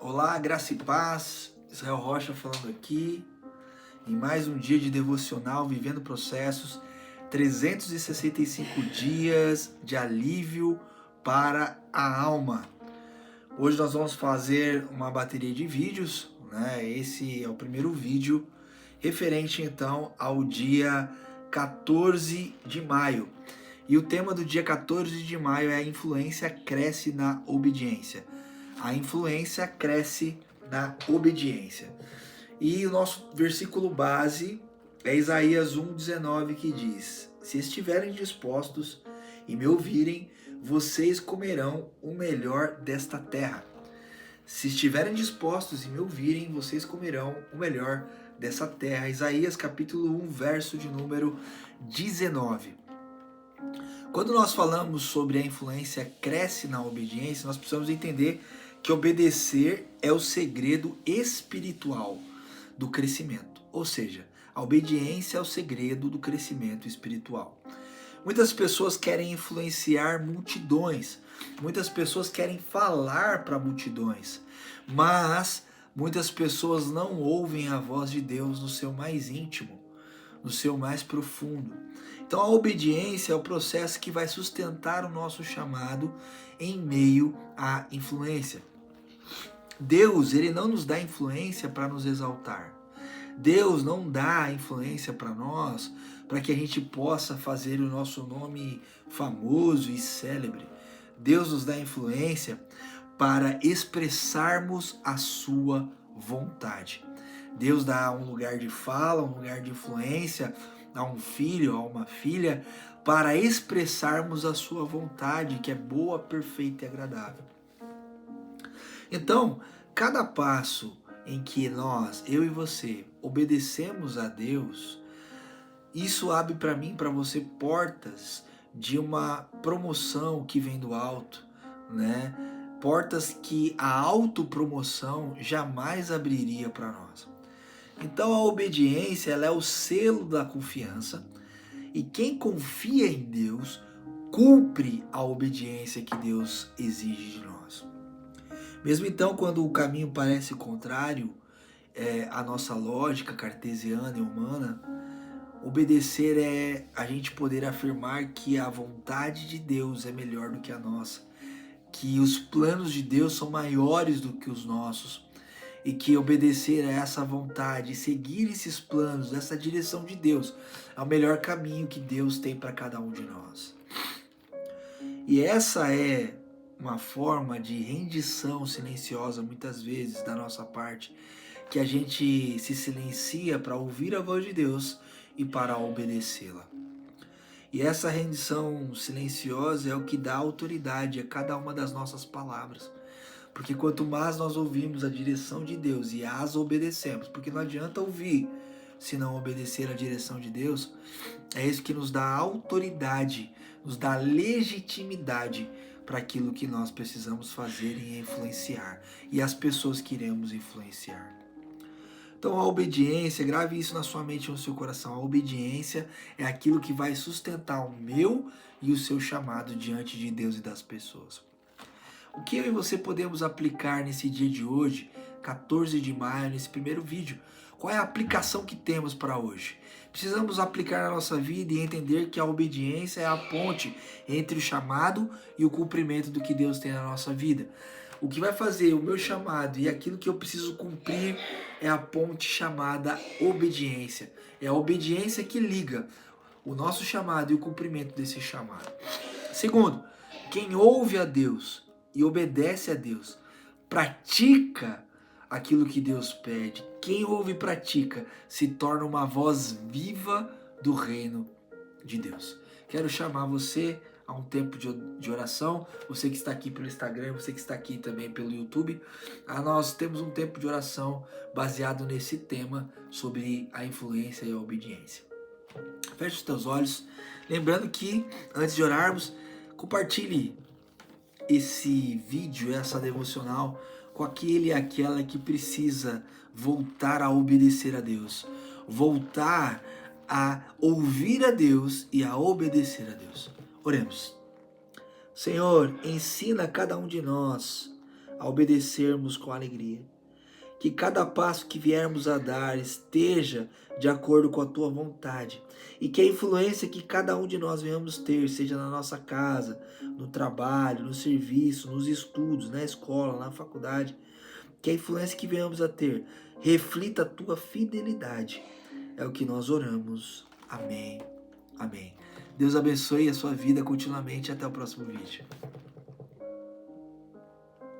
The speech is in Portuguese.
Olá, graça e paz. Israel Rocha falando aqui em mais um dia de devocional, vivendo processos, 365 dias de alívio para a alma. Hoje nós vamos fazer uma bateria de vídeos, né? Esse é o primeiro vídeo referente então ao dia 14 de maio. E o tema do dia 14 de maio é a influência cresce na obediência. A influência cresce na obediência. E o nosso versículo base é Isaías 1,19, que diz: Se estiverem dispostos e me ouvirem, vocês comerão o melhor desta terra. Se estiverem dispostos e me ouvirem, vocês comerão o melhor dessa terra. Isaías capítulo 1, verso de número 19. Quando nós falamos sobre a influência cresce na obediência, nós precisamos entender que obedecer é o segredo espiritual do crescimento. Ou seja, a obediência é o segredo do crescimento espiritual. Muitas pessoas querem influenciar multidões, muitas pessoas querem falar para multidões, mas muitas pessoas não ouvem a voz de Deus no seu mais íntimo, no seu mais profundo. Então a obediência é o processo que vai sustentar o nosso chamado em meio à influência. Deus, ele não nos dá influência para nos exaltar. Deus não dá influência para nós para que a gente possa fazer o nosso nome famoso e célebre. Deus nos dá influência para expressarmos a sua vontade. Deus dá um lugar de fala, um lugar de influência a um filho, a uma filha, para expressarmos a sua vontade, que é boa, perfeita e agradável. Então, cada passo em que nós, eu e você, obedecemos a Deus, isso abre para mim, para você, portas de uma promoção que vem do alto, né? Portas que a autopromoção jamais abriria para nós. Então a obediência, ela é o selo da confiança, e quem confia em Deus cumpre a obediência que Deus exige de nós. Mesmo então, quando o caminho parece contrário à nossa lógica cartesiana e humana, obedecer é a gente poder afirmar que a vontade de Deus é melhor do que a nossa, que os planos de Deus são maiores do que os nossos, e que obedecer a essa vontade, seguir esses planos, essa direção de Deus, é o melhor caminho que Deus tem para cada um de nós. E essa é uma forma de rendição silenciosa, muitas vezes, da nossa parte, que a gente se silencia para ouvir a voz de Deus e para obedecê-la. E essa rendição silenciosa é o que dá autoridade a cada uma das nossas palavras. Porque quanto mais nós ouvimos a direção de Deus e as obedecemos, porque não adianta ouvir se não obedecer a direção de Deus, é isso que nos dá autoridade, nos dá legitimidade para aquilo que nós precisamos fazer e influenciar, e as pessoas que iremos influenciar. Então a obediência, grave isso na sua mente e no seu coração, a obediência é aquilo que vai sustentar o meu e o seu chamado diante de Deus e das pessoas. O que eu e você podemos aplicar nesse dia de hoje, 14 de maio, nesse primeiro vídeo? Qual é a aplicação que temos para hoje? Precisamos aplicar na nossa vida e entender que a obediência é a ponte entre o chamado e o cumprimento do que Deus tem na nossa vida. O que vai fazer o meu chamado e aquilo que eu preciso cumprir é a ponte chamada obediência. É a obediência que liga o nosso chamado e o cumprimento desse chamado. Segundo, quem ouve a Deus e obedece a Deus, pratica aquilo que Deus pede. Quem ouve e pratica se torna uma voz viva do reino de Deus. Quero chamar você a um tempo de oração, você que está aqui pelo Instagram, você que está aqui também pelo YouTube. Nós temos um tempo de oração baseado nesse tema sobre a influência e a obediência. Feche os teus olhos, lembrando que antes de orarmos, compartilhe esse vídeo, essa devocional, com aquele e aquela que precisa voltar a obedecer a Deus, voltar a ouvir a Deus e a obedecer a Deus. Oremos. Senhor, ensina cada um de nós a obedecermos com alegria. Que cada passo que viermos a dar esteja de acordo com a tua vontade. E que a influência que cada um de nós venhamos ter, seja na nossa casa, no trabalho, no serviço, nos estudos, na escola, na faculdade, que a influência que venhamos a ter reflita a tua fidelidade. É o que nós oramos. Amém. Amém. Deus abençoe a sua vida continuamente. Até o próximo vídeo.